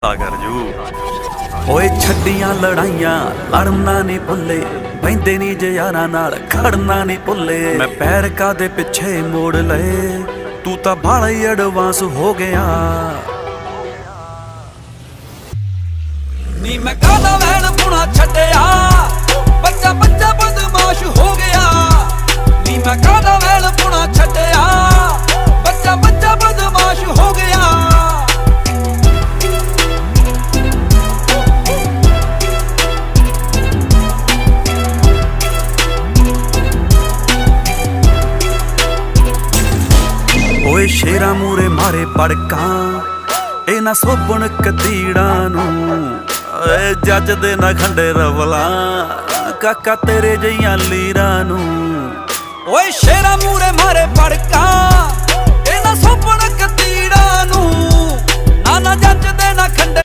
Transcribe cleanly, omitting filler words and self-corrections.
कर जू ओए छड्डियां लड़ाइयां लड़ना नहीं भुल्ले बहिंदे नी जे यारां नाल खड़ना नहीं भुल्ले मैं पैर कादे पिछे मोड़ लए तू तां बाला ही एडवांस हो गया नी मैं कादा वैन पुणा छड्डिया बच्चा बच्चा बदमाश हो गया नी मैं कादा वैन पुणा छड्डिया बच्चा बच्चा बदमाश हो गया ओए शेरा मूरे मारे पड़का ए ना सोपन कतीड़ा नू जज दे ना खंडे रवला काका तेरे जइयां लीरा नू ओए शेरा मूरे मारे पड़का ए ना सोपन कतीड़ा नू ना जज दे ना खंडे